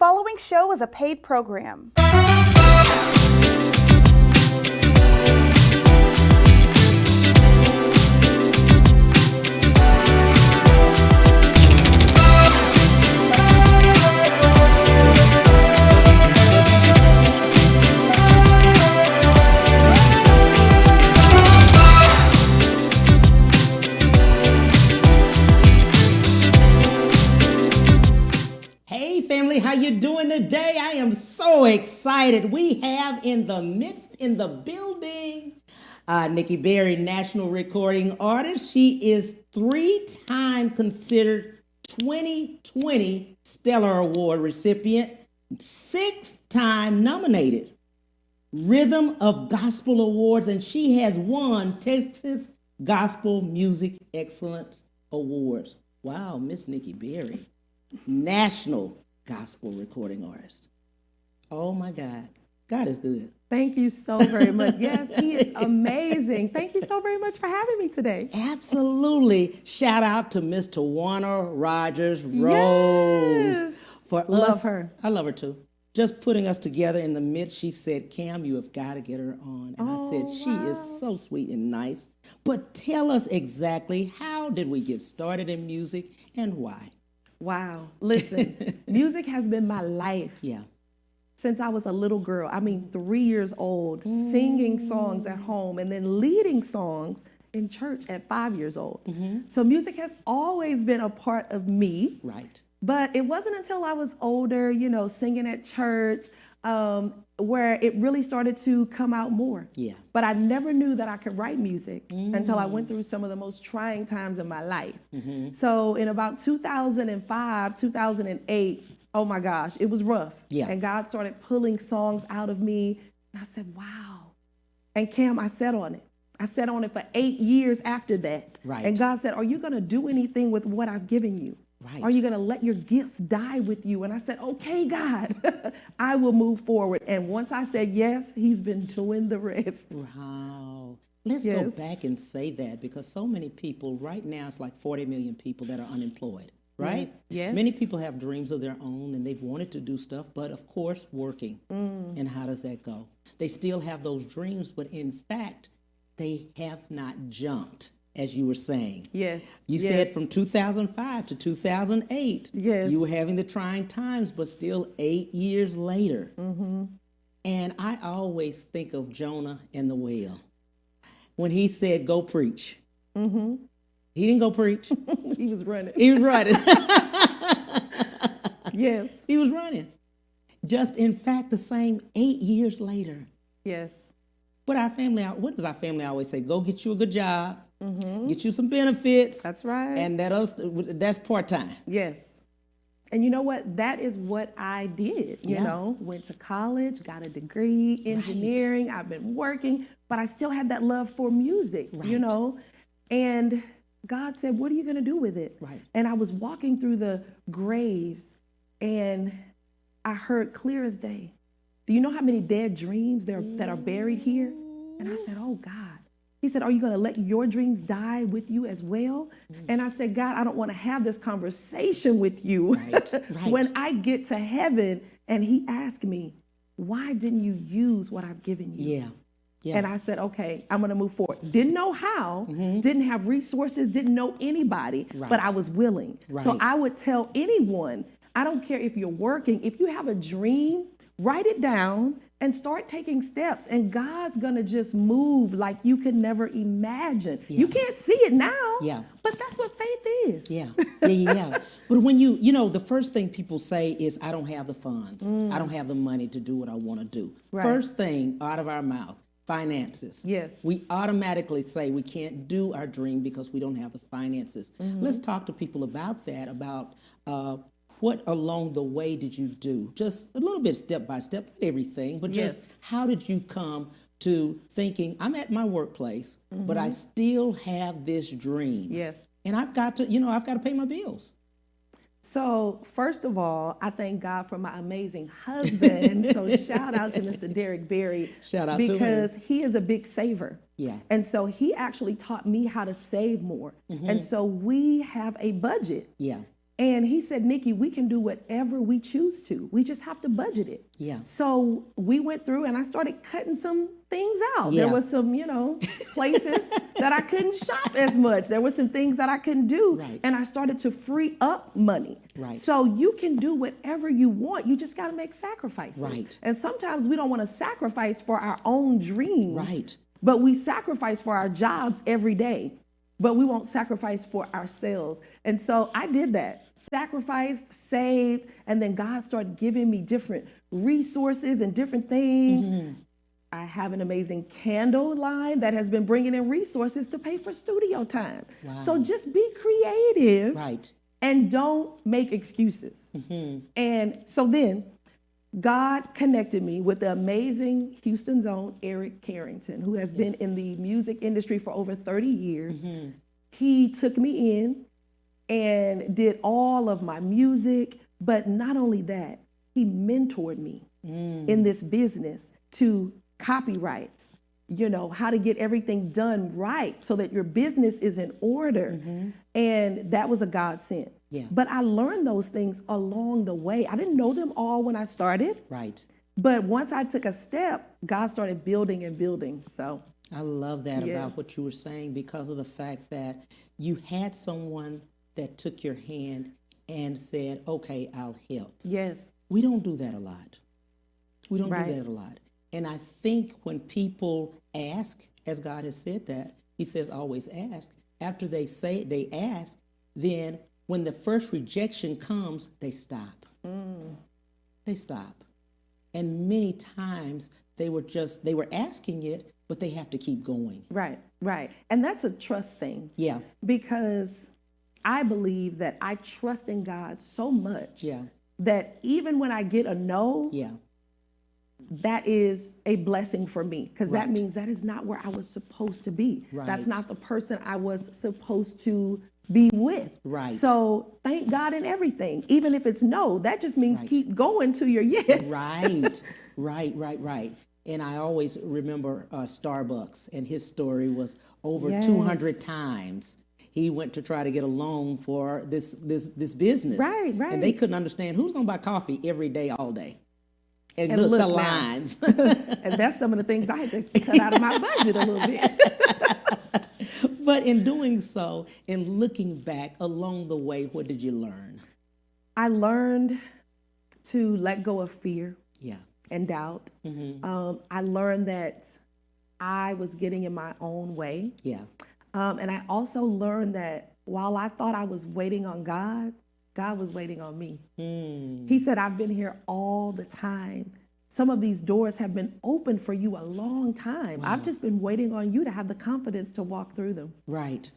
following show is a paid program. How you doing today? I am so excited. We have in the building, Nikki Berry, national recording artist. She is 3-time considered 2020 Stellar Award recipient, 6-time nominated Rhythm of Gospel Awards, and she has won Texas Gospel Music Excellence Awards. Wow, Miss Nikki Berry, national gospel recording artist. Oh my God. God is good. Thank you so very much. Yes, he is amazing. Thank you so very much for having me today. Absolutely. Shout out to Miss Tawana Rogers Rose. Yes. For love us, her. I love her too. Just putting us together in the midst. She said, Cam, you have got to get her on. And I said, she is so sweet and nice. But tell us exactly, how did we get started in music and why? Wow. Listen, music has been my life. Yeah. Since I was a little girl. I mean, 3 years old, singing songs at home and then leading songs in church at 5 years old. So music has always been a part of me. Right. But it wasn't until I was older, singing at church, where it really started to come out more. Yeah. But I never knew that I could write music until I went through some of the most trying times in my life. So in about 2005, 2008, oh my gosh, it was rough. Yeah. And God started pulling songs out of me. And I said, wow. And Cam, I sat on it. I sat on it for 8 years after that. Right. And God said, are you going to do anything with what I've given you? Right. Are you going to let your gifts die with you? And I said, okay, God, I will move forward. And once I said yes, he's been doing the rest. Wow. Let's go back and say that, because so many people, right now it's like 40 million people that are unemployed, right? Yes. Many people have dreams of their own and they've wanted to do stuff, but of course working. And how does that go? They still have those dreams, but in fact, they have not jumped. As you were saying. Yes. You said from 2005 to 2008, yes, you were having the trying times, but still 8 years later. And I always think of Jonah and the whale. When he said, go preach. He didn't go preach. He was running. He was running. Yes. He was running. Just in fact, the same 8 years later. Yes. What does our family always say? Go get you a good job. Get you some benefits. That's right. And that's part-time. Yes. And you know what? That is what I did. You know, went to college, got a degree, engineering. Right. I've been working, but I still had that love for music, right. And God said, what are you going to do with it? Right. And I was walking through the graves and I heard clear as day, do you know how many dead dreams that are buried here? And I said, oh God. He said, are you going to let your dreams die with you as well? And I said, God, I don't want to have this conversation with you when I get to heaven. And he asked me, why didn't you use what I've given you? Yeah. And I said, okay, I'm going to move forward. Didn't know how, didn't have resources, didn't know anybody, but I was willing. Right. So I would tell anyone, I don't care if you're working, if you have a dream, write it down and start taking steps, and God's gonna just move like you could never imagine. You can't see it now, but that's what faith is. Yeah. But when the first thing people say is, I don't have the funds. I don't have the money to do what I want to do. Right. First thing out of our mouth, finances. Yes. We automatically say we can't do our dream because we don't have the finances. Let's talk to people about that, about what along the way did you do? Just a little bit step by step, not everything, but just how did you come to thinking, I'm at my workplace, but I still have this dream. Yes. And I've got to pay my bills. So first of all, I thank God for my amazing husband. So shout out to Mr. Derek Berry. Shout out to him. Because he is a big saver. Yeah. And so he actually taught me how to save more. And so we have a budget. Yeah. And he said, Nikki, we can do whatever we choose to. We just have to budget it. Yeah. So we went through and I started cutting some things out. Yeah. There was some, places that I couldn't shop as much. There were some things that I couldn't do. Right. And I started to free up money. Right. So you can do whatever you want. You just got to make sacrifices. Right. And sometimes we don't want to sacrifice for our own dreams. Right. But we sacrifice for our jobs every day. But we won't sacrifice for ourselves. And so I did that. Sacrificed, saved, and then God started giving me different resources and different things. Mm-hmm. I have an amazing candle line that has been bringing in resources to pay for studio time. Wow. So just be creative, right, and don't make excuses. Mm-hmm. And so then God connected me with the amazing Houston's own Eric Carrington, who has been in the music industry for over 30 years. Mm-hmm. He took me in and did all of my music, but not only that, he mentored me in this business to copyrights, how to get everything done right so that your business is in order. Mm-hmm. And that was a godsend. Yeah. But I learned those things along the way. I didn't know them all when I started. Right. But once I took a step, God started building and building. So I love that about what you were saying, because of the fact that you had someone that took your hand and said, okay, I'll help. Yes. We don't do that a lot. We don't do that a lot. And I think when people ask, as God has said that, he says always ask. After they ask, then when the first rejection comes, they stop. They stop. And many times they were asking it, but they have to keep going. Right. And that's a trust thing. Yeah. Because I believe that I trust in God so much that even when I get a no, that is a blessing for me, because that means that is not where I was supposed to be. Right. That's not the person I was supposed to be with. Right. So thank God in everything. Even if it's no, that just means keep going to your yes. Right. And I always remember Starbucks, and his story was over 200 times he went to try to get a loan for this business. Right. And they couldn't understand who's going to buy coffee every day, all day. And look the lines. And that's some of the things I had to cut out of my budget a little bit. But in doing so, and looking back along the way, what did you learn? I learned to let go of fear and doubt. Mm-hmm. I learned that I was getting in my own way. Yeah. And I also learned that while I thought I was waiting on God, God was waiting on me. He said, I've been here all the time. Some of these doors have been open for you a long time. Wow. I've just been waiting on you to have the confidence to walk through them. Right.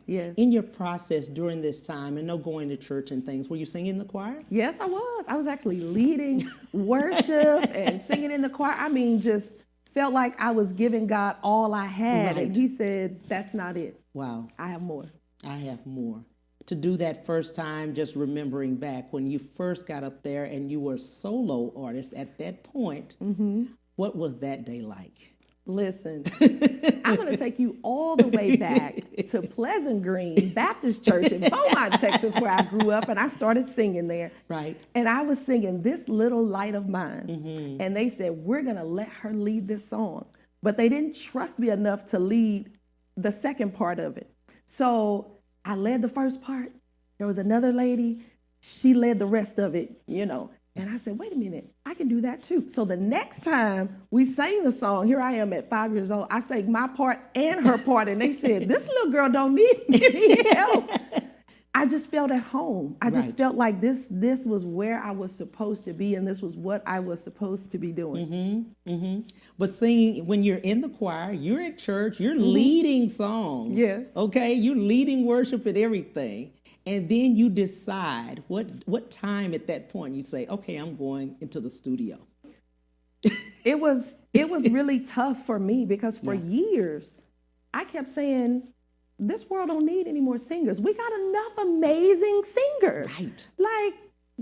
Yes. In your process during this time, and no going to church and things, were you singing in the choir? Yes, I was. I was actually leading worship and singing in the choir. I mean, just felt like I was giving God all I had. Right. And he said, that's not it. Wow. I have more. To do that first time, just remembering back when you first got up there and you were a solo artist at that point, what was that day like? Listen, I'm going to take you all the way back to Pleasant Green Baptist Church in Beaumont, Texas, where I grew up, and I started singing there. Right. And I was singing This Little Light of Mine. Mm-hmm. And they said, we're going to let her lead this song. But they didn't trust me enough to lead the second part of it. So I led the first part. There was another lady. She led the rest of it, And I said, wait a minute, I can do that too. So the next time we sang the song, here I am at 5 years old, I sang my part and her part. And they said, this little girl don't need any help. I just felt at home. I just felt like this was where I was supposed to be, and this was what I was supposed to be doing. But singing, when you're in the choir, you're at church, you're leading songs. Yes. Okay, you're leading worship and everything. And then you decide what time at that point you say, okay, I'm going into the studio. It was really tough for me, because for years I kept saying, this world don't need any more singers. We got enough amazing singers. Right. Like,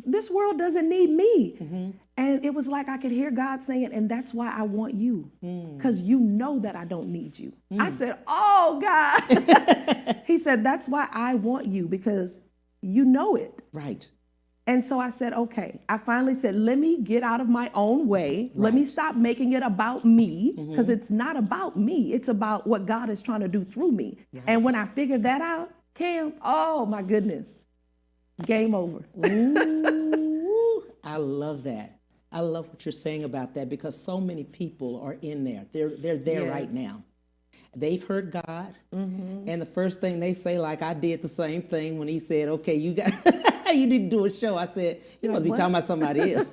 this world doesn't need me. And it was like I could hear God saying, and that's why I want you, because you know that I don't need you. I said, oh, God. He said, that's why I want you, because you know it. Right. And so I said, okay. I finally said, let me get out of my own way. Let me stop making it about me, because it's not about me. It's about what God is trying to do through me. Right. And when I figured that out, Cam, oh my goodness, game over. Ooh, I love that. I love what you're saying about that, because so many people are in there. They're there right now. They've heard God, and the first thing they say, like I did the same thing when he said, okay, you got you need to do a show. I said, you must be talking about somebody else.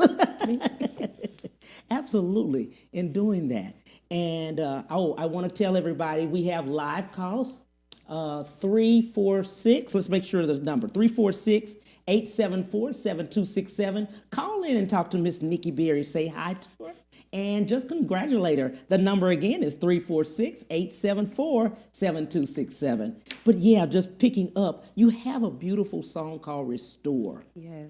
Absolutely, in doing that. And I want to tell everybody we have live calls. 346, let's make sure the number, 346-874-7267. Call in and talk to Miss Nikki Berry. Say hi to her and just congratulate her. The number again is 346-874-7267. But yeah, just picking up, you have a beautiful song called Restore. Yes.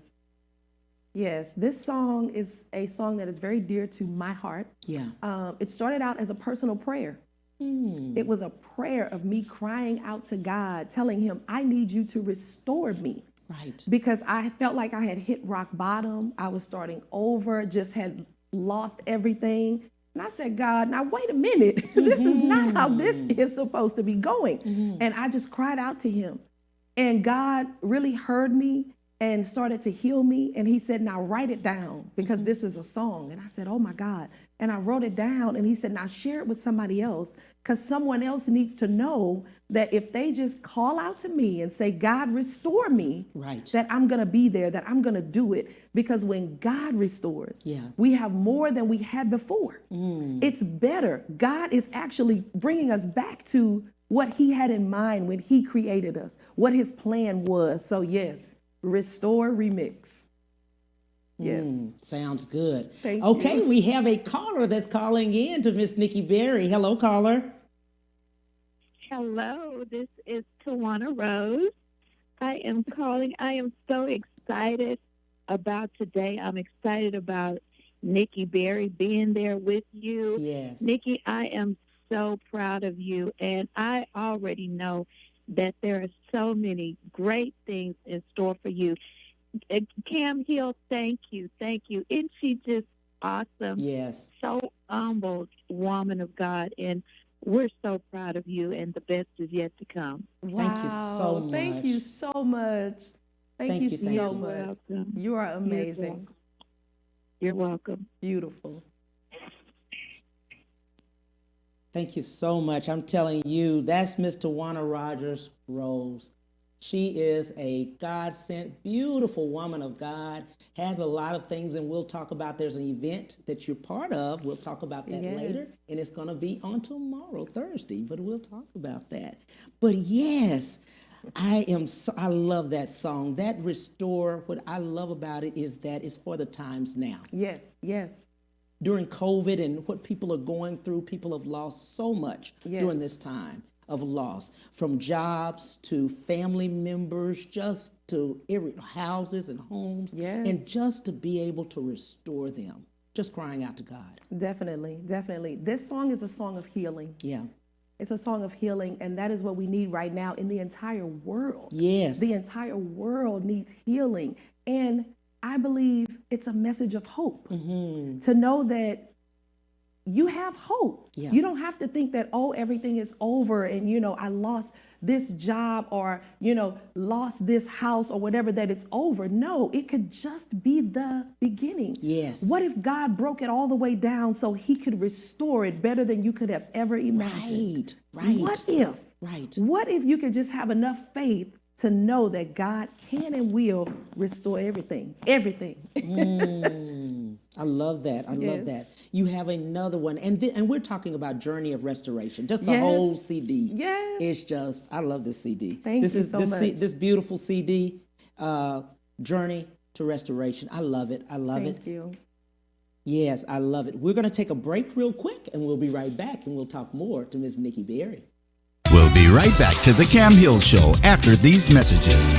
Yes, this song is a song that is very dear to my heart. Yeah. It started out as a personal prayer. It was a prayer of me crying out to God, telling him, I need you to restore me. Right. Because I felt like I had hit rock bottom. I was starting over, just had lost everything. And I said, God, now wait a minute. This is not how this is supposed to be going. And I just cried out to him. And God really heard me and started to heal me. And he said, now write it down, because this is a song. And I said, oh my God. And I wrote it down, and he said, now share it with somebody else, because someone else needs to know that if they just call out to me and say, God, restore me, that I'm going to be there, that I'm going to do it. Because when God restores, we have more than we had before. It's better. God is actually bringing us back to what he had in mind when he created us, what his plan was. So yes, Restore remix. Yes. Sounds good. Thank okay, you. We have a caller that's calling in to Miss Nikki Berry. Hello, caller. Hello, this is Tawana Rose. I am calling. I am so excited about today. I'm excited about Nikki Berry being there with you. Yes. Nikki, I am so proud of you, and I already know that there are so many great things in store for you. Cam Hill, thank you. Isn't she just awesome? Yes. So humble woman of God, and we're so proud of you, and the best is yet to come. Wow. Thank you so much. Thank you so much. Thank you so much. Welcome. You are amazing. You're welcome. Beautiful. Thank you so much. I'm telling you, that's Miss Tawana Rogers Rose. She is a God-sent, beautiful woman of God, has a lot of things, and we'll talk about, there's an event that you're part of. We'll talk about that later, and it's going to be on tomorrow, Thursday, but we'll talk about that. But yes, I love that song. That Restore, what I love about it is that it's for the times now. Yes, yes. During COVID and what people are going through, people have lost so much during this time of loss, from jobs to family members, just to houses and homes, and just to be able to restore them, just crying out to God. Definitely, definitely. This song is a song of healing. Yeah. It's a song of healing, and that is what we need right now in the entire world. Yes. The entire world needs healing. And I believe it's a message of hope to know that you have hope. Yeah. You don't have to think that, oh, everything is over and, I lost this job or, lost this house or whatever, that it's over. No, it could just be the beginning. Yes. What if God broke it all the way down so he could restore it better than you could have ever imagined? Right. What if? Right. What if you could just have enough faith to know that God can and will restore everything? Everything. I love that. I love that. You have another one, and we're talking about Journey of Restoration, just the whole CD. Yes. It's just, I love this CD. Thank you so much. This beautiful CD, Journey to Restoration. I love it. I love it. Thank you. Yes, I love it. We're going to take a break real quick, and we'll be right back, and we'll talk more to Ms. Nikki Berry. We'll be right back to the Cam Hill Show after these messages.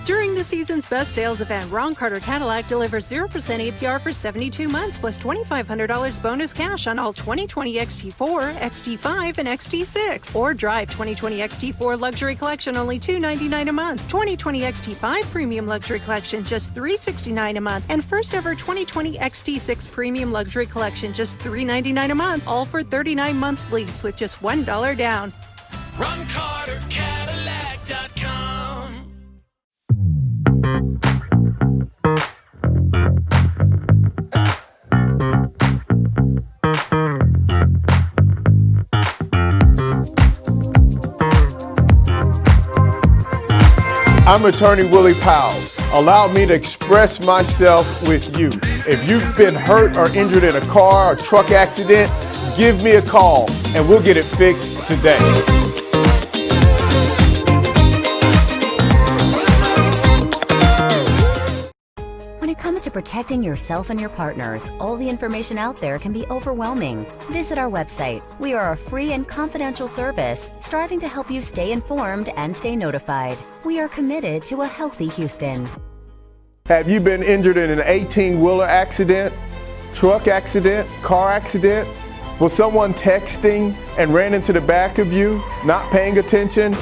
During this season's best sales event, Ron Carter Cadillac delivers 0% APR for 72 months plus $2,500 bonus cash on all 2020 XT4, XT5, and XT6. Or drive 2020 XT4 Luxury Collection only $299 a month. 2020 XT5 Premium Luxury Collection just $369 a month. And first ever 2020 XT6 Premium Luxury Collection just $399 a month. All for 39-month lease with just $1 down. RonCarterCadillac.com. I'm attorney Willie Powles. Allow me to express myself with you. If you've been hurt or injured in a car or truck accident, give me a call and we'll get it fixed today. When it comes to protecting yourself and your partners, all the information out there can be overwhelming. Visit our website. We are a free and confidential service striving to help you stay informed and stay notified. We are committed to a healthy Houston. Have you been injured in an 18-wheeler accident, truck accident, car accident? Was someone texting and ran into the back of you, not paying attention?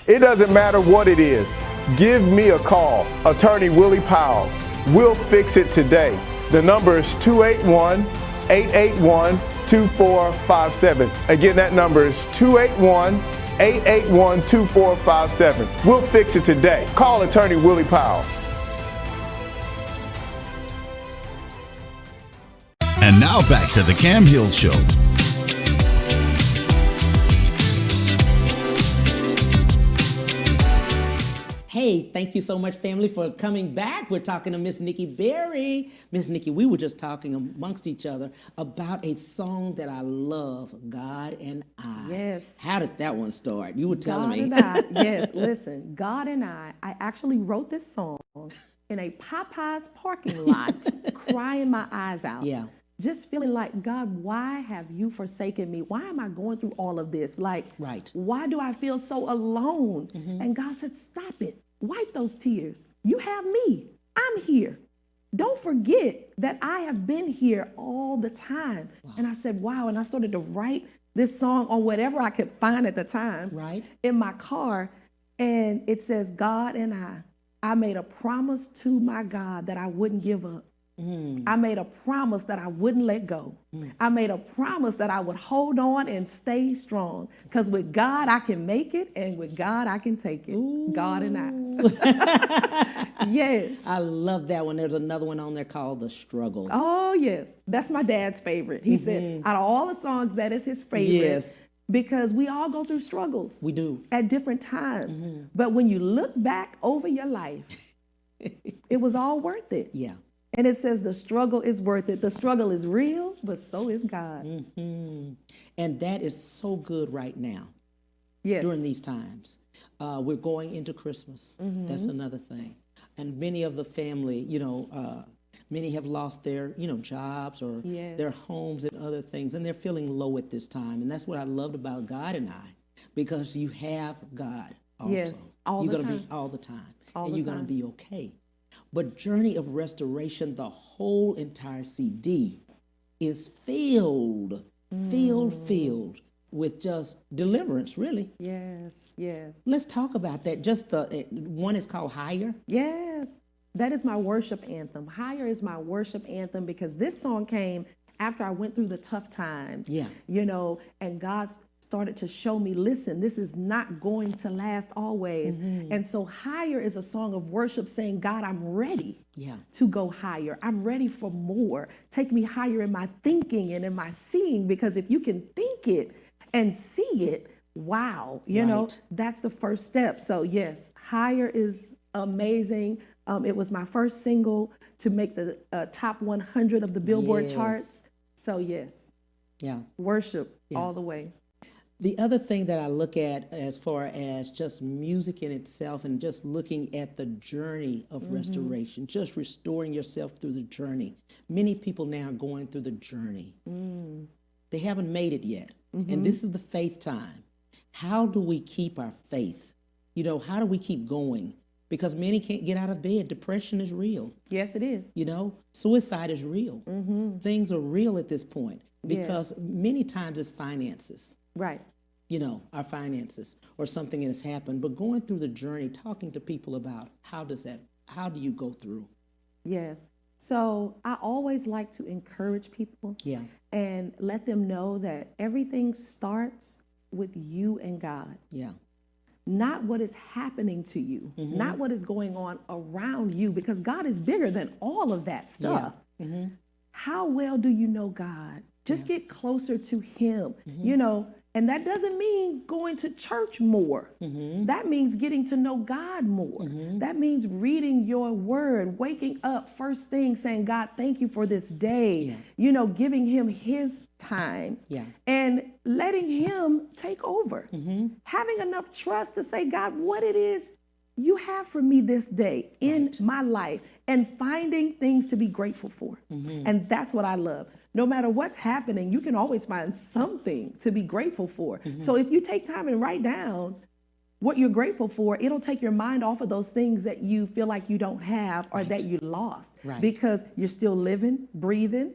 It doesn't matter what it is. Give me a call, attorney Willie Powles. We'll fix it today. The number is 281-881-2457. Again, that number is 281-881-2457. We'll fix it today. Call attorney Willie Powles. And now back to the Cam Hill Show. Hey, thank you so much, family, for coming back. We're talking to Miss Nikki Berry. Miss Nikki, we were just talking amongst each other about a song that I love, God and I. Yes. How did that one start? You were telling me. God and I, yes, listen, God and I actually wrote this song in a Popeyes parking lot, crying my eyes out. Yeah. Just feeling like, God, why have you forsaken me? Why am I going through all of this? Like, Right. why do I feel so alone? And God said, stop it. Wipe those tears. You have me. I'm here. Don't forget that I have been here all the time. Wow. And I said, wow. And I started to write this song on whatever I could find at the time. Right. In my car. And it says, God and I made a promise to my God that I wouldn't give up. I made a promise that I wouldn't let go. I made a promise that I would hold on and stay strong. Because with God, I can make it, and with God, I can take it. Ooh. God and I. Yes. I love that one. There's another one on there called The Struggle. Oh, yes. That's my dad's favorite. He said, out of all the songs, that is his favorite. Yes. Because we all go through struggles. We do. At different times. But when you look back over your life, it was all worth it. Yeah. And it says the struggle is worth it. The struggle is real, but so is God. And that is so good right now. Yes. During these times. We're going into Christmas. That's another thing. And many of the family, many have lost their, jobs or their homes and other things, and they're feeling low at this time. And that's what I loved about God and I, because you have God also. Yes, all you're the going to time. be all the time. All and the you're going time. to be okay. But Journey of Restoration, the whole entire CD is filled with just deliverance, really. Yes, yes. Let's talk about that. Just the one is called Higher. Yes. That is my worship anthem. Higher is my worship anthem because this song came after I went through the tough times. Yeah. And God started to show me, listen, this is not going to last always. And so Higher is a song of worship saying, God, I'm ready to go higher. I'm ready for more. Take me higher in my thinking and in my seeing, because if you can think it and see it, wow, you know, that's the first step. So yes, Higher is amazing. It was my first single to make the top 100 of the Billboard charts. So yes, worship all the way. The other thing that I look at as far as just music in itself and just looking at the journey of restoration, just restoring yourself through the journey. Many people now are going through the journey. They haven't made it yet. And this is the faith time. How do we keep our faith? How do we keep going? because many can't get out of bed. Depression is real. Yes, it is. You know, suicide is real. Things are real at this point because many times it's finances. Right. You know, our finances or something that has happened. But going through the journey, talking to people about how do you go through? Yes. So I always like to encourage people and let them know that everything starts with you and God. Yeah. Not what is happening to you, not what is going on around you, because God is bigger than all of that stuff. How well do you know God? Just get closer to him, you know, and that doesn't mean going to church more. That means getting to know God more. That means reading your word, waking up first thing saying, God, thank you for this day, you know, giving him his time and letting him take over. Having enough trust to say, God, what it is you have for me this day in my life, and finding things to be grateful for. And that's what I love. No matter what's happening, you can always find something to be grateful for. So if you take time and write down what you're grateful for, it'll take your mind off of those things that you feel like you don't have or that you lost, because you're still living, breathing.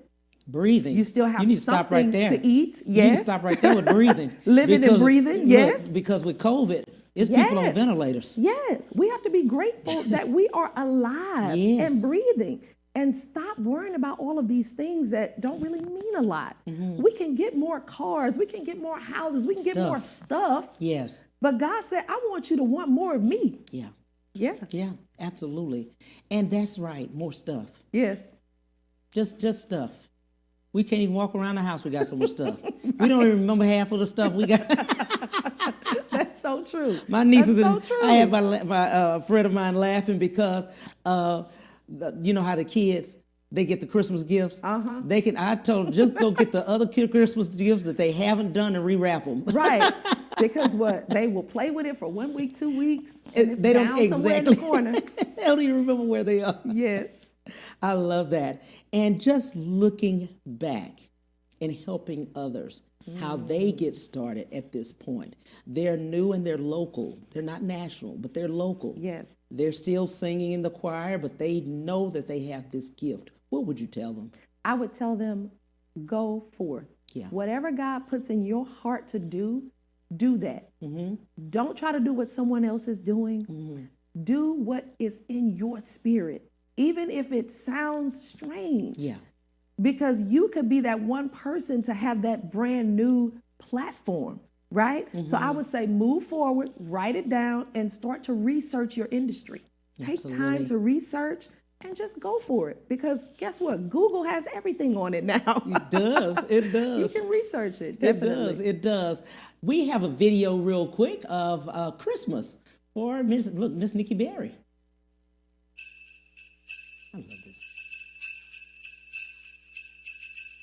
You still have you need to stop right something there. to eat. You need to stop right there with breathing. Living and breathing, look, because with COVID, it's people on ventilators. Yes, we have to be grateful that we are alive and breathing, and stop worrying about all of these things that don't really mean a lot. We can get more cars, we can get more houses, we can get more stuff. Yes. But God said, I want you to want more of me. Yeah, absolutely. And that's right, more stuff. Yes. Just stuff. We can't even walk around the house. We got so much stuff. We don't even remember half of the stuff we got. That's so true. My nieces, so true. I have my friend of mine laughing because you know how the kids, they get the Christmas gifts. I told them, just go get the other Christmas gifts that they haven't done and rewrap them. Right. Because they will play with it for 1 week, 2 weeks, and it's they down don't somewhere in the corner. They don't even remember where they are. Yes. I love that. And just looking back and helping others, how they get started at this point. They're new and they're local. They're not national, but they're local. Yes. They're still singing in the choir, but they know that they have this gift. What would you tell them? I would tell them, go forth. Yeah. Whatever God puts in your heart to do that. Don't try to do what someone else is doing. Do what is in your spirit, even if it sounds strange. Yeah. Because you could be that one person to have that brand new platform, right? So I would say move forward, write it down, and start to research your industry. Take time to research and just go for it. Because guess what? Google has everything on it now. It does. It does. You can research it. Definitely. It does. We have a video real quick of Christmas for Miss Nikki Berry. I love this.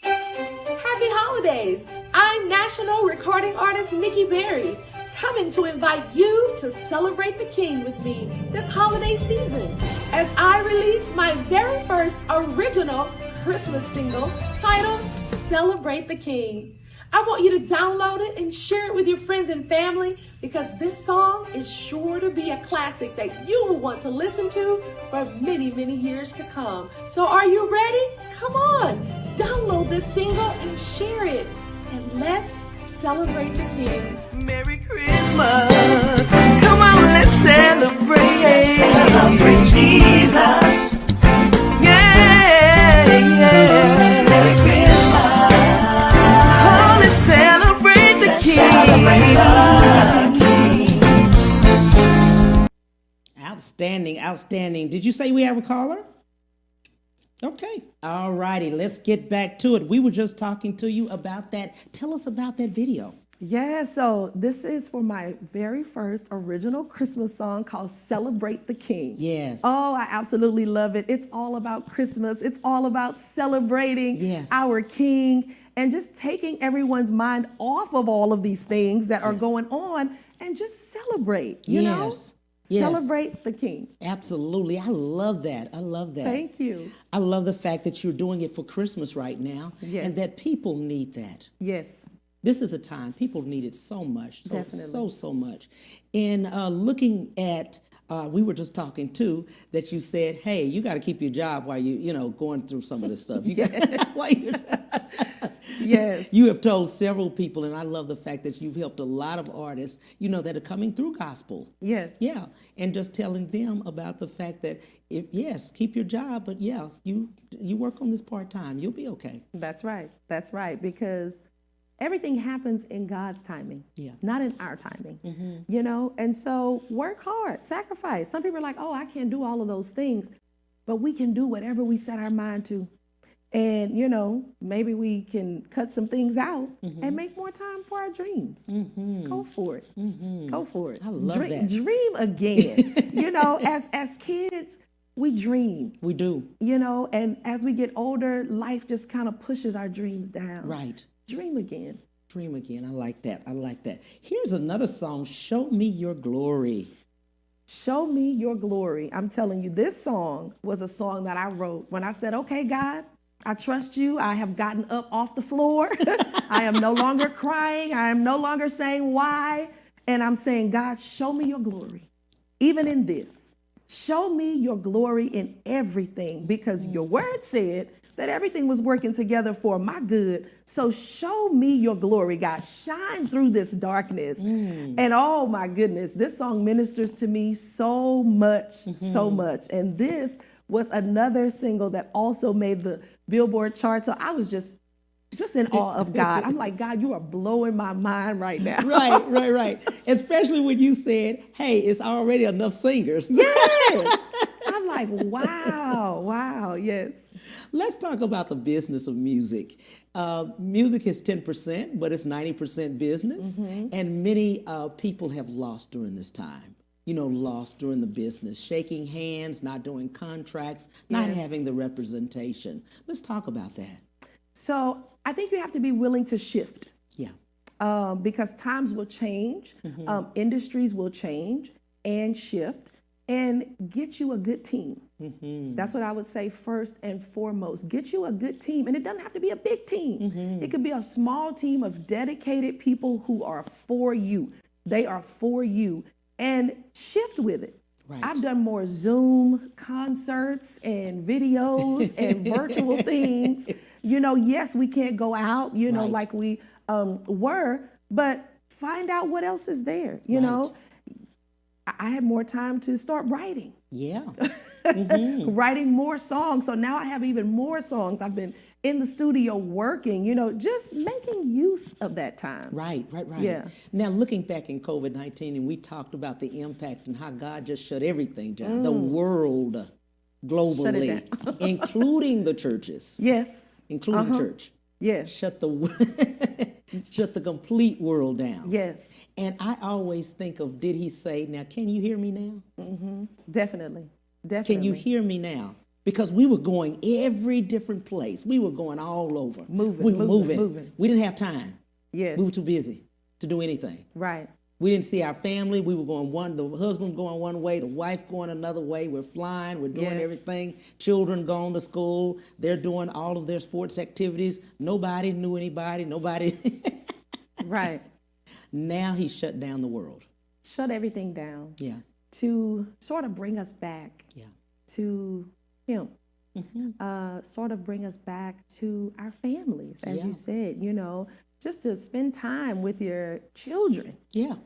Happy holidays! I'm national recording artist Nikki Berry, coming to invite you to celebrate the King with me this holiday season as I release my very first original Christmas single titled Celebrate the King. I want you to download it and share it with your friends and family, because this song is sure to be a classic that you will want to listen to for many, many years to come. So are you ready? Come on, download this single and share it, and let's celebrate the King. Merry Christmas. Come on, let's celebrate. Celebrate Jesus. Yeah. Merry Christmas. Oh, let's celebrate the King. Outstanding. Did you say we have a caller? Okay. All righty. Let's get back to it. We were just talking to you about that. Tell us about that video. Yeah, so this is for my very first original Christmas song called Celebrate the King. Yes. Oh, I absolutely love it. It's all about Christmas. It's all about celebrating our King and just taking everyone's mind off of all of these things that are going on and just celebrate, you know? Celebrate the King. Absolutely. I love that. Thank you. I love the fact that you're doing it for Christmas right now and that people need that. Yes. This is the time. People need it so much. Definitely. So much. And looking at We were just talking too that you said, hey, you got to keep your job while going through some of this stuff. You got Yes. You have told several people, and I love the fact that you've helped a lot of artists, that are coming through gospel. Yes. Yeah, and just telling them about the fact that keep your job, but you work on this part-time, you'll be okay. That's right, because everything happens in God's timing, not in our timing, and so work hard, sacrifice. Some people are like, oh, I can't do all of those things, but we can do whatever we set our mind to. And, maybe we can cut some things out and make more time for our dreams. Go for it. Go for it. I love that. Dream again. As kids, we dream. We do. And as we get older, life just kind of pushes our dreams down. Right. Dream again. Dream again. I like that. Here's another song, Show Me Your Glory. Show Me Your Glory. I'm telling you, this song was a song that I wrote when I said, okay, God, I trust you. I have gotten up off the floor. I am no longer crying. I am no longer saying why. And I'm saying, God, show me your glory. Even in this, show me your glory in everything, because your word said that everything was working together for my good. So show me your glory, God. Shine through this darkness. And oh my goodness, this song ministers to me so much, so much. And this was another single that also made the Billboard chart. So I was just in awe of God. I'm like, God, you are blowing my mind right now. Right. Especially when you said, hey, it's already enough singers. Yes. I'm like, wow, yes. Let's talk about the business of music. Music is 10%, but it's 90% business. And many people have lost during this time. Lost during the business, shaking hands, not doing contracts, not having the representation. Let's talk about that. So I think you have to be willing to shift. Yeah. Because times will change, industries will change and shift, and get you a good team. That's what I would say first and foremost. Get you a good team. And it doesn't have to be a big team. It could be a small team of dedicated people who are for you. They are for you. And shift with it. Right. I've done more Zoom concerts and videos and virtual things. Yes, we can't go out, like we were, but find out what else is there. I had more time to start writing. Yeah. Writing more songs. So now I have even more songs. I've been in the studio working, just making use of that time. Right. Yeah. Now, looking back in COVID-19, and we talked about the impact and how God just shut everything down, the world globally, including the churches. Yes. Including the church. Yes. Shut the complete world down. Yes. And I always think of, did he say, now, can you hear me now? Definitely. Can you hear me now? Because we were going every different place. We were going all over. Moving. We didn't have time. Yes. We were too busy to do anything. Right. We didn't see our family. We were going the husband going one way, the wife going another way. We're flying, we're doing everything. Children going to school. They're doing all of their sports activities. Nobody knew anybody. Right. Now he shut down the world. Shut everything down. Yeah. To sort of bring us back. Yeah. To him. Sort of bring us back to our families, as you said, just to spend time with your children. Yeah.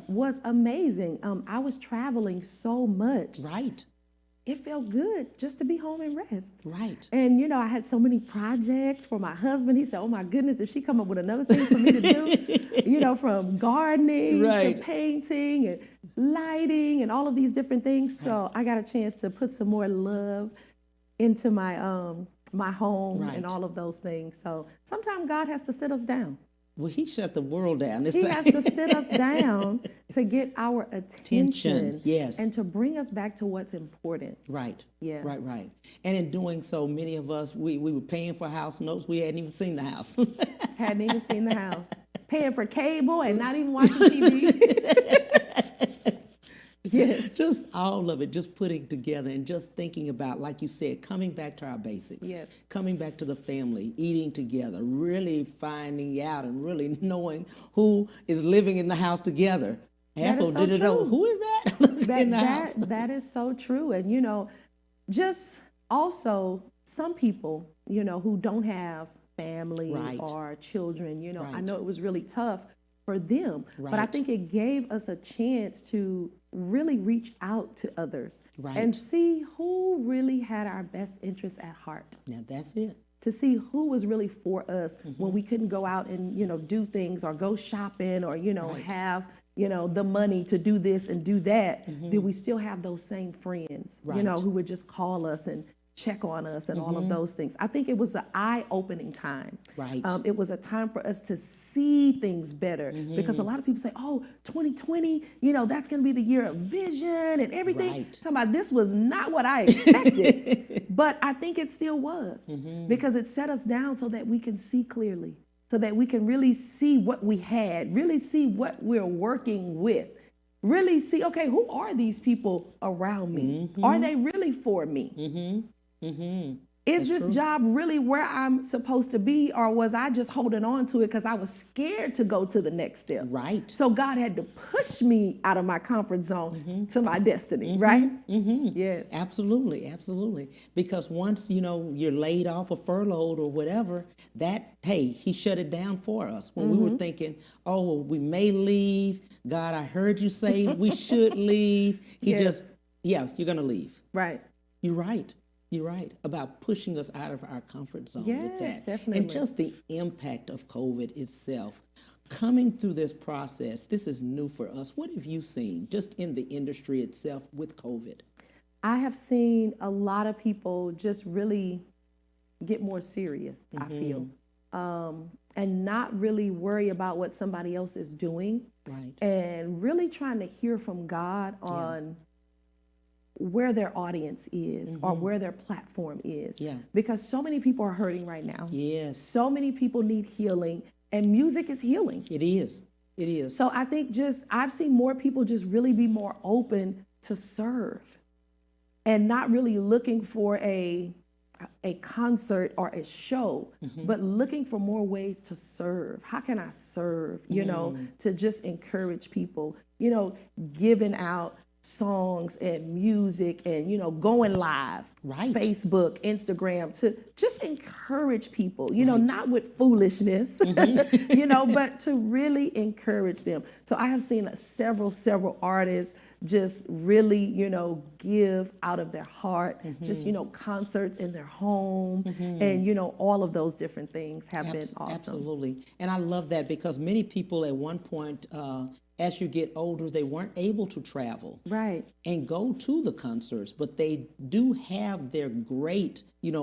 Was amazing. I was traveling so much. Right. It felt good just to be home and rest. Right. And, I had so many projects for my husband. He said, oh my goodness, if she come up with another thing for me to do, from gardening to painting and lighting and all of these different things. So I got a chance to put some more love into my my home and all of those things. So sometimes God has to sit us down. Well, he shut the world down. He has to sit us down to get our attention. Yes. And to bring us back to what's important. Right. Yeah. Right. And in doing so, many of us, we were paying for house notes. We hadn't even seen the house. Hadn't even seen the house. Paying for cable and not even watching TV. Yes. Just all of it, just putting together and just thinking about, like you said, coming back to our basics. Yes. Coming back to the family, eating together, really finding out and really knowing who is living in the house together. That is so true. Who is that? in the house. That is so true. And, just also some people, who don't have family Right. or children, I Right. know it was really tough for them, but I Right. think it gave us a chance to really reach out to others Right. and see who really had our best interests at heart. Now that's it. To see who was really for us Mm-hmm. when we couldn't go out and, do things or go shopping or, Right. have, the money to do this and do that. Did we still have those same friends, Mm-hmm. Right. who would just call us and check on us and all Mm-hmm. of those things? I think it was an eye-opening time. Right. It was a time for us to see things better Mm-hmm. because a lot of people say, oh, 2020, that's going to be the year of vision and everything. Right. Talking about this was not what I expected, but I think it still was Mm-hmm. because it set us down so that we can see clearly, so that we can really see what we had, really see what we're working with, really see, okay, who are these people around me? Mm-hmm. Are they really for me? Is this job really where I'm supposed to be, or was I just holding on to it because I was scared to go to the next step? Right. So God had to push me out of my comfort zone to my destiny, right? Yes. Absolutely, absolutely. Because once, you're laid off or furloughed or whatever, he shut it down for us. When we were thinking, oh, well, we may leave. God, I heard you say we should leave. Yes. You're going to leave. Right. You're right. You're right about pushing us out of our comfort zone with Yes, that. definitely. And just the impact of COVID itself. Coming through this process, this is new for us. What have you seen just in the industry itself with COVID? I have seen a lot of people just really get more serious, I feel, and not really worry about what somebody else is doing, Right. and really trying to hear from God on where their audience is or where their platform is. Yeah. Because so many people are hurting right now. Yes, So many people need healing, and music is healing. it is. It is. So I think I've seen more people just really be more open to serve and not really looking for a concert or a show, but looking for more ways to serve. How can I serve, to just encourage people, giving out songs and music and, going live, Right. Facebook, Instagram, to just encourage people, not with foolishness, but to really encourage them. So I have seen several artists just really, give out of their heart, just, concerts in their home and, all of those different things have been awesome. Absolutely. And I love that because many people at one point, as you get older, they weren't able to travel Right. and go to the concerts, but they do have their great,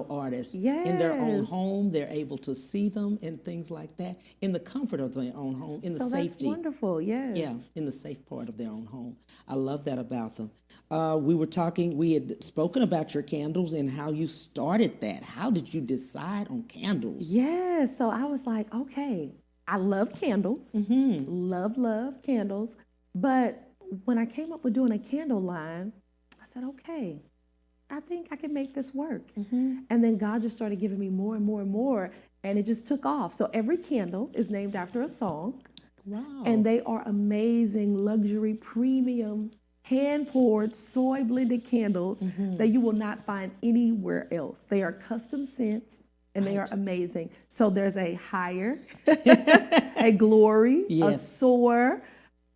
artists in their own Yes. home. They're able to see them and things like that in the comfort of their own home, in the So safety. that's wonderful. Yes. Yeah, in the safe part of their own home. I love that about them. We had spoken about your candles and how you started that. How did you decide on candles? Yes. So I was like, okay, I love candles, love candles. But when I came up with doing a candle line, I said, okay, I think I can make this work. And then God just started giving me more and more and more, and it just took off. So every candle is named after a song. Wow. And they are amazing, luxury, premium, hand-poured, soy-blended candles that you will not find anywhere else. They are custom scents, and they are amazing. So there's a higher, a glory, a Yes. soar,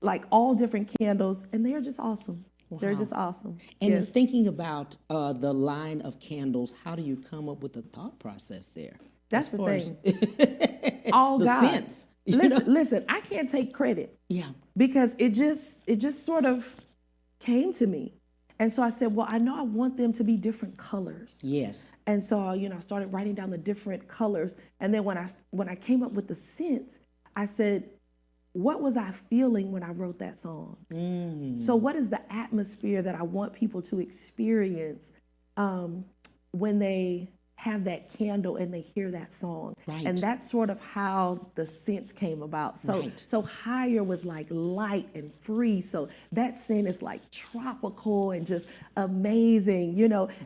like all different candles, and they are just awesome. They're Wow. just awesome. And in Yes. thinking about the line of candles, how do you come up with the thought process there? That's As the far as- thing. All the God. sense. you know? Listen, I can't take credit. Yeah. Because it just sort of came to me. And so I said, well, I know I want them to be different colors. Yes. And so, I started writing down the different colors. And then when I came up with the scents, I said, what was I feeling when I wrote that song? So what is the atmosphere that I want people to experience when they have that candle and they hear that song? Right. And that's sort of how the scents came about. So, Right. so higher was like light and free. So that scent is like tropical and just amazing,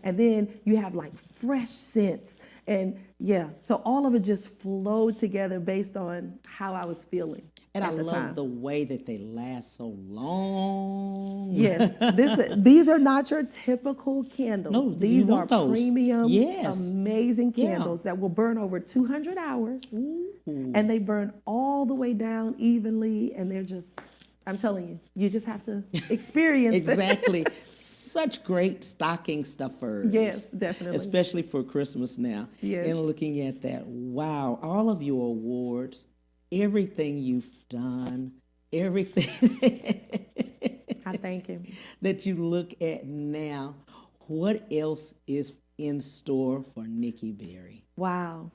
and then you have like fresh scents. And yeah, so all of it just flowed together based on how I was feeling. And I at the love time. the way that they last so long. Yes, these are not your typical candles. No, you These are want those. premium, Yes. amazing Yeah. candles that will burn over 200 hours. And they burn all the way down evenly, and they're just, I'm telling you, you just have to experience it. Exactly. Such great stocking stuffers. Yes, definitely. Especially for Christmas now. Yes. And looking at that, wow, all of your awards, everything you've done, everything I thank him. that you look at now, what else is in store for Nikki Berry? Wow.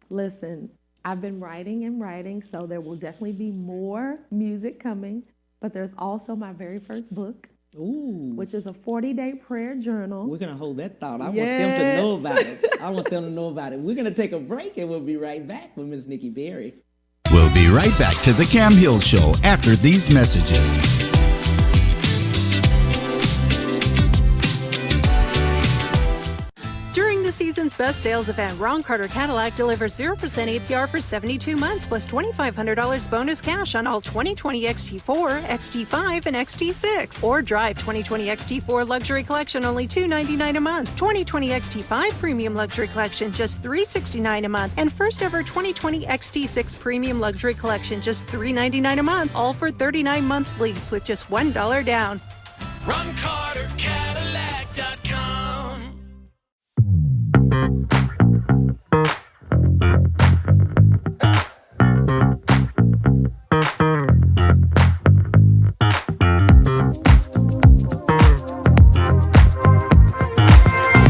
Listen, I've been writing and writing, so there will definitely be more music coming, but there's also my very first book, which is a 40-day prayer journal. We're going to hold that thought. I want them to know about it. I want them to know about it. We're going to take a break, and we'll be right back with Miss Nikki Berry. We'll be right back to the Cam Hill Show after these messages. During the season's best sales event, Ron Carter Cadillac delivers 0% APR for 72 months plus $2,500 bonus cash on all 2020 XT4, XT5, and XT6. Or drive 2020 XT4 Luxury Collection only $299 a month. 2020 XT5 Premium Luxury Collection just $369 a month. And first ever 2020 XT6 Premium Luxury Collection just $399 a month. All for 39-month lease with just $1 down. RonCarterCadillac.com.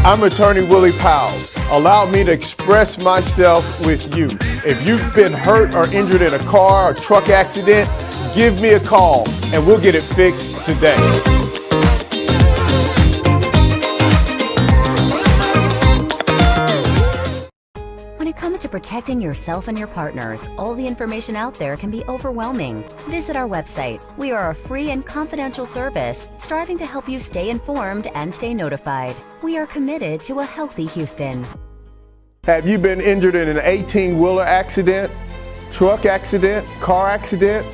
I'm attorney Willie Powles. Allow me to express myself with you. If you've been hurt or injured in a car or truck accident, give me a call and we'll get it fixed today. When it comes to protecting yourself and your partners, all the information out there can be overwhelming. Visit our website. We are a free and confidential service striving to help you stay informed and stay notified. We are committed to a healthy Houston. Have you been injured in an 18-wheeler accident, truck accident, car accident?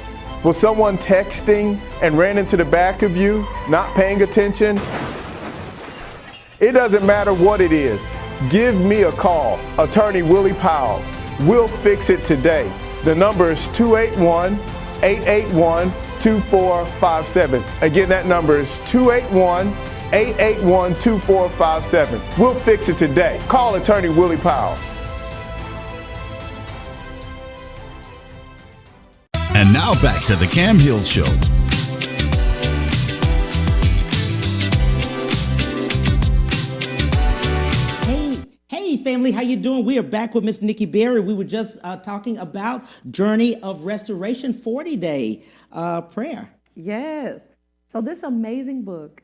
Was someone texting and ran into the back of you, not paying attention? It doesn't matter what it is. Give me a call, attorney Willie Powles. We'll fix it today. The number is 281-881-2457. Again, that number is 281-881-2457. We'll fix it today. Call attorney Willie Powles. And now back to the Cam Hill Show. Hey family, how you doing? We are back with Miss Nikki Berry. We were just talking about Journey of Restoration 40-day prayer. Yes. So this amazing book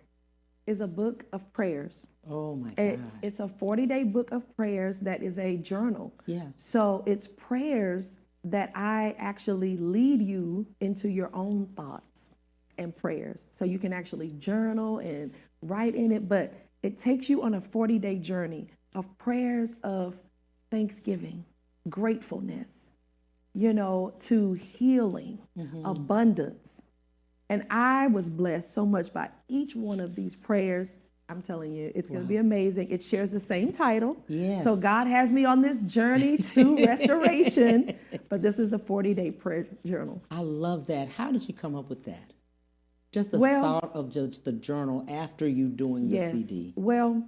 is a book of prayers. Oh my God. It's a 40-day book of prayers that is a journal. Yeah. So it's prayers that I actually lead you into your own thoughts and prayers. So you can actually journal and write in it, but it takes you on a 40-day journey of prayers of thanksgiving, gratefulness, to healing, abundance. And I was blessed so much by each one of these prayers. I'm telling you, it's going to be amazing. It shares the same title. Yes. So God has me on this journey to restoration, but this is the 40-day prayer journal. I love that. How did you come up with that? Just the thought of just the journal after you doing the CD. Well,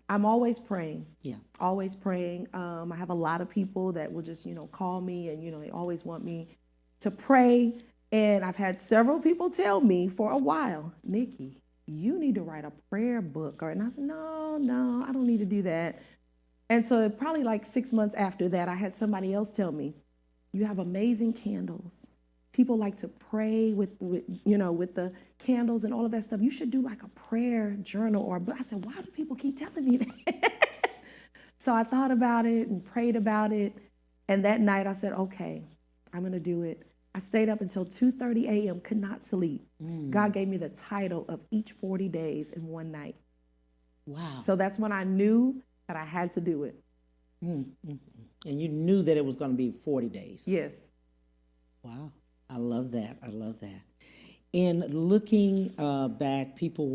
I'm always praying. Yeah. Always praying. I have a lot of people that will just, call me and, they always want me to pray. And I've had several people tell me for a while, Nikki, you need to write a prayer book. And I said, no, I don't need to do that. And so probably like 6 months after that, I had somebody else tell me, you have amazing candles. People like to pray with the candles and all of that stuff. You should do like a prayer journal or a book. I said, why do people keep telling me that? So I thought about it and prayed about it. And that night I said, okay, I'm going to do it. I stayed up until 2:30 a.m., could not sleep. God gave me the title of each 40 days in one night. Wow. So that's when I knew that I had to do it. And you knew that it was going to be 40 days. Yes. Wow. I love that. I love that. In looking back, people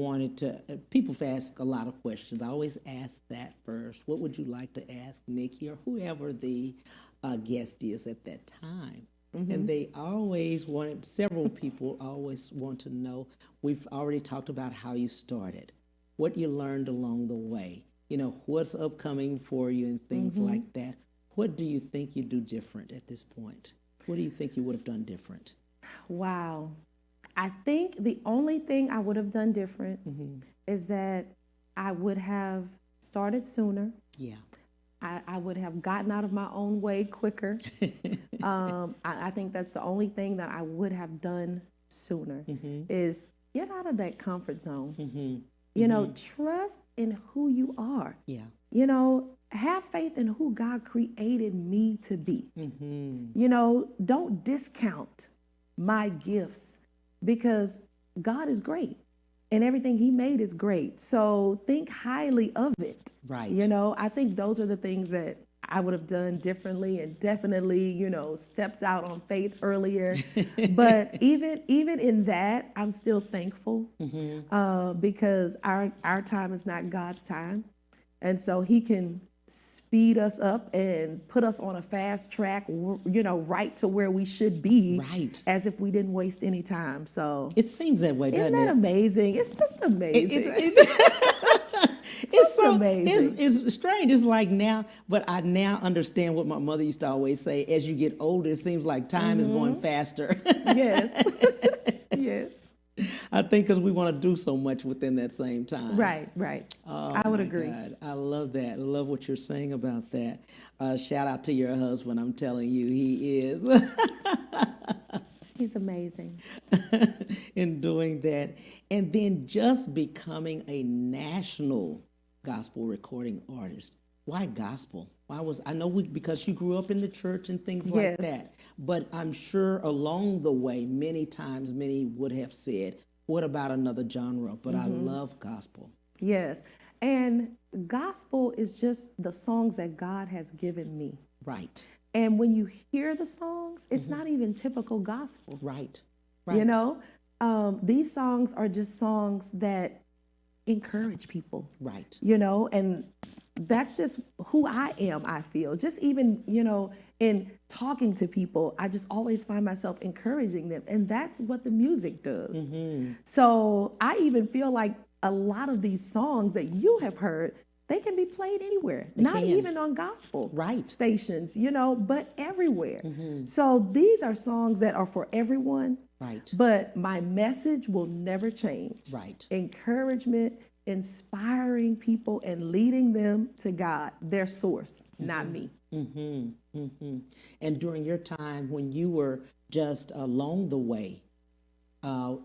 ask a lot of questions. I always ask that first. What would you like to ask Nikki or whoever the guest is at that time? And they always several people always want to know, we've already talked about how you started, what you learned along the way, what's upcoming for you and things like that. What do you think you do different at this point? What do you think you would have done different? Wow. I think the only thing I would have done different is that I would have started sooner. Yeah. I would have gotten out of my own way quicker. I think that's the only thing that I would have done sooner is get out of that comfort zone. Trust in who you are. Yeah. Have faith in who God created me to be. Don't discount my gifts because God is great and everything he made is great. So think highly of it. Right. I think those are the things that I would have done differently and definitely, stepped out on faith earlier. But even in that, I'm still thankful because our time is not God's time. And so he can speed us up and put us on a fast track, right to where we should be, right, as if we didn't waste any time. So it seems that way, doesn't it? Isn't that amazing? It's just amazing. It's so amazing. It's strange. It's like now, but I now understand what my mother used to always say. As you get older, it seems like time is going faster. Yes. Yes. I think because we want to do so much within that same time. Right. Oh, I would my agree. God. I love that. I love what you're saying about that. Shout out to your husband. I'm telling you, he is. He's amazing. In doing that. And then just becoming a national gospel recording artist. Why gospel? Because you grew up in the church and things like that. But I'm sure along the way, many times, many would have said, what about another genre? But I love gospel. Yes. And gospel is just the songs that God has given me. Right. And when you hear the songs, it's not even typical gospel. Right. These songs are just songs that encourage people. Right. And that's just who I am, I feel. Just even, in talking to people, I just always find myself encouraging them. And that's what the music does. So I even feel like a lot of these songs that you have heard, they can be played anywhere, not even on gospel stations, but everywhere. So these are songs that are for everyone. Right. But my message will never change. Right. Encouragement, inspiring people and leading them to God, their source, not me. And during your time when you were just along the way,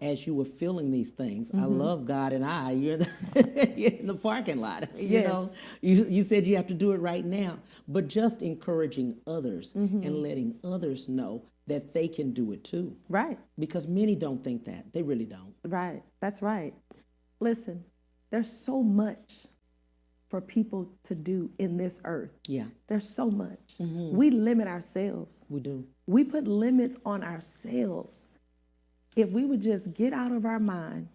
as you were feeling these things, I love God and you're in the parking lot. You said you have to do it right now, but just encouraging others and letting others know that they can do it too. Right. Because many don't think that. They really don't. Right. That's right. Listen, there's so much for people to do in this earth. Yeah. There's so much. We limit ourselves. We do. We put limits on ourselves. If we would just get out of our mind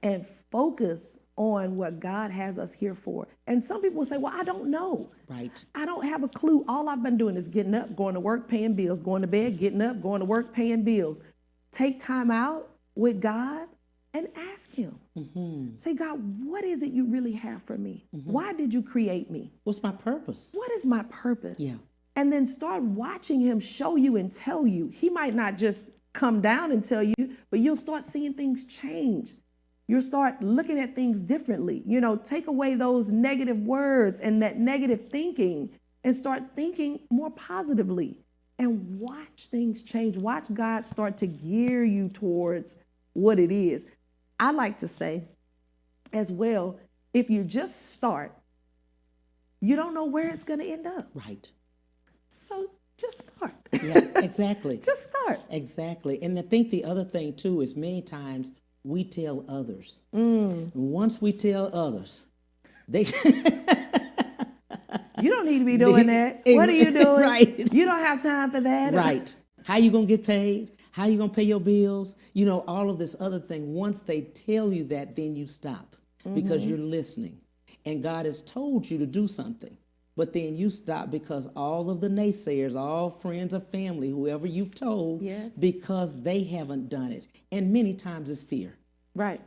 and focus on what God has us here for. And some people say, well, I don't know. Right. I don't have a clue. All I've been doing is getting up, going to work, paying bills, going to bed, getting up, going to work, paying bills. Take time out with God and ask him. Say, God, what is it you really have for me? Why did you create me? What's my purpose? What is my purpose? Yeah. And then start watching him show you and tell you. He might not just come down and tell you, but you'll start seeing things change. You'll start looking at things differently. Take away those negative words and that negative thinking and start thinking more positively and watch things change. Watch God start to gear you towards what it is. I like to say as well, if you just start, you don't know where it's going to end up. Right. So just start. Yeah, exactly. Just start. Exactly. And I think the other thing too is many times we tell others. And once we tell others, they you don't need to be doing that. What are you doing? Right. You don't have time for that. Right. How you gonna get paid? How you going to pay your bills? You know, all of this other thing. Once they tell you that, then you stop because you're listening. And God has told you to do something. But then you stop because all of the naysayers, all friends or family, whoever you've told, because they haven't done it. And many times it's fear. Right.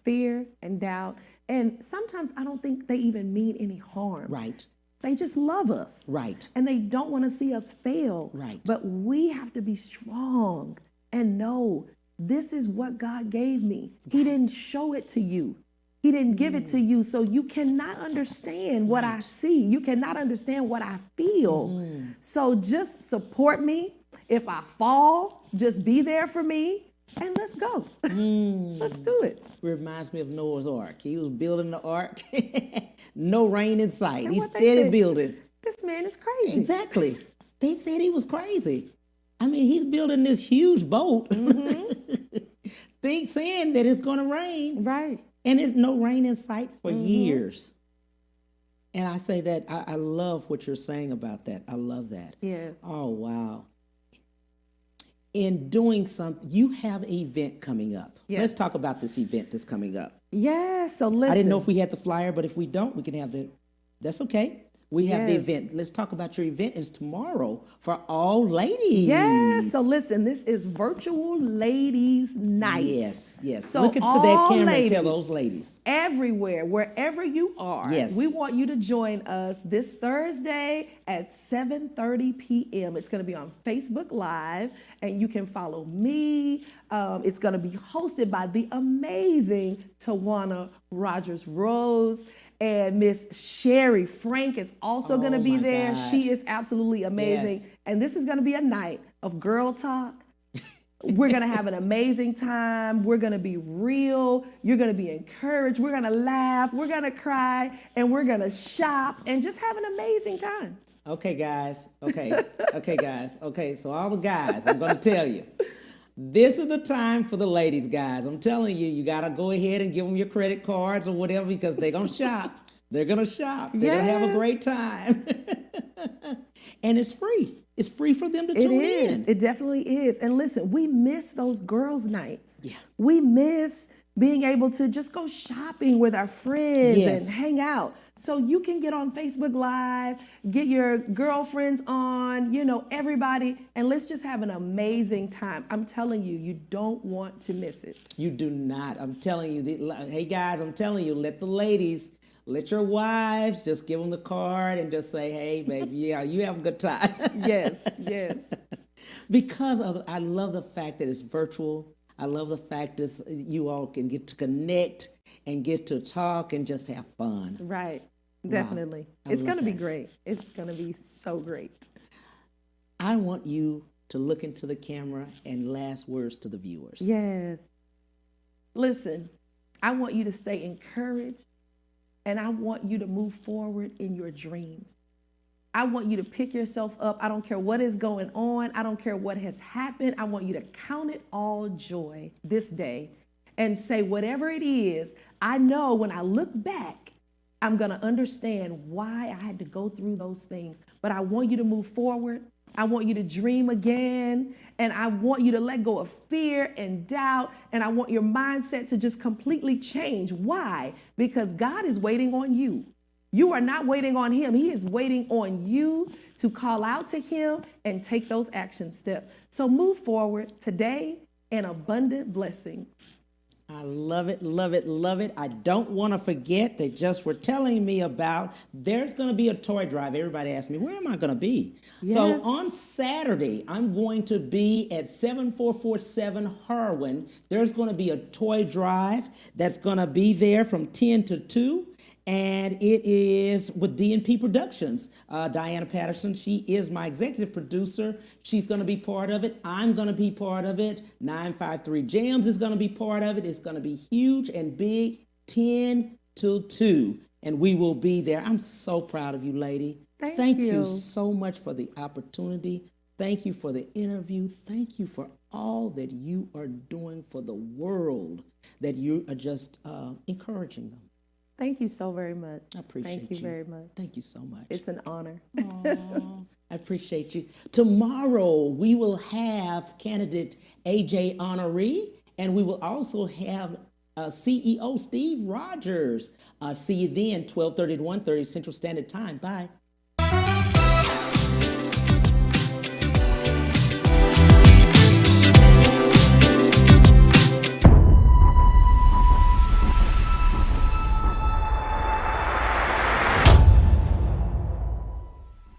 Fear and doubt. And sometimes I don't think they even mean any harm. Right. They just love us. Right. And they don't want to see us fail. Right. But we have to be strong and know this is what God gave me. He didn't show it to you. He didn't give it to you. So you cannot understand what I see. You cannot understand what I feel. So just support me. If I fall, just be there for me. And let's go. Let's do it. Reminds me of Noah's Ark. He was building the ark. No rain in sight. And He's what they steady said, building. This man is crazy. Exactly. They said he was crazy. I mean, he's building this huge boat. Saying that it's going to rain. Right. And there's no rain in sight for years. And I say that, I love what you're saying about that. I love that. Yes. Oh, wow. In doing something, you have an event coming up. Yes. Let's talk about this event that's coming up. Yeah, so listen. I didn't know if we had the flyer, but if we don't, we can have that's okay. We have the event. Let's talk about your event. It's tomorrow for all ladies. Yes. So listen, this is Virtual Ladies Night. Yes, yes. So look into that camera ladies, and tell those ladies. Everywhere, wherever you are, yes, we want you to join us this Thursday at 7:30 p.m. It's going to be on Facebook Live, and you can follow me. It's going to be hosted by the amazing Tawana Rogers-Rose. And Miss Sherry Frank is also going to be there. Gosh. She is absolutely amazing. Yes. And this is going to be a night of girl talk. We're going to have an amazing time. We're going to be real. You're going to be encouraged. We're going to laugh. We're going to cry. And we're going to shop and just have an amazing time. Okay, guys. Okay. Okay, guys. Okay, so all the guys, I'm going to tell you. This is the time for the ladies, guys. I'm telling you, you got to go ahead and give them your credit cards or whatever because they're going to shop. They're going to shop. They're going to have a great time. And it's free. It's free for them to tune in. It definitely is. And listen, we miss those girls' nights. Yeah. We miss being able to just go shopping with our friends and hang out. So you can get on Facebook Live, get your girlfriends on, everybody, and let's just have an amazing time. I'm telling you, you don't want to miss it. You do not. I'm telling you. Hey, guys, I'm telling you, let your wives just give them the card and just say, hey, baby, yeah, you have a good time. Yes, yes. Because I love the fact that it's virtual. I love the fact that you all can get to connect and get to talk and just have fun. Right. Definitely. Wow. It's going to be great. It's going to be so great. I want you to look into the camera and last words to the viewers. Yes. Listen, I want you to stay encouraged and I want you to move forward in your dreams. I want you to pick yourself up. I don't care what is going on. I don't care what has happened. I want you to count it all joy this day and say, whatever it is, I know when I look back, I'm going to understand why I had to go through those things. But I want you to move forward. I want you to dream again. And I want you to let go of fear and doubt. And I want your mindset to just completely change. Why? Because God is waiting on you. You are not waiting on him. He is waiting on you to call out to him and take those action steps. So move forward today in abundant blessings. I love it, love it, love it. I don't want to forget, they just were telling me about, there's going to be a toy drive. Everybody asked me, where am I going to be? Yes. So on Saturday, I'm going to be at 7447 Harwin. There's going to be a toy drive that's going to be there from 10 to 2. And it is with D&P Productions. Diana Patterson, she is my executive producer. She's going to be part of it. I'm going to be part of it. 953 Jams is going to be part of it. It's going to be huge and big, 10 to 2. And we will be there. I'm so proud of you, lady. Thank you so much for the opportunity. Thank you for the interview. Thank you for all that you are doing for the world, that you are just encouraging them. Thank you so very much. I appreciate you. Thank you very much. Thank you so much. It's an honor. I appreciate you. Tomorrow, we will have candidate AJ Honoree, and we will also have CEO Steve Rogers. See you then, 12:30 to 1:30 Central Standard Time. Bye.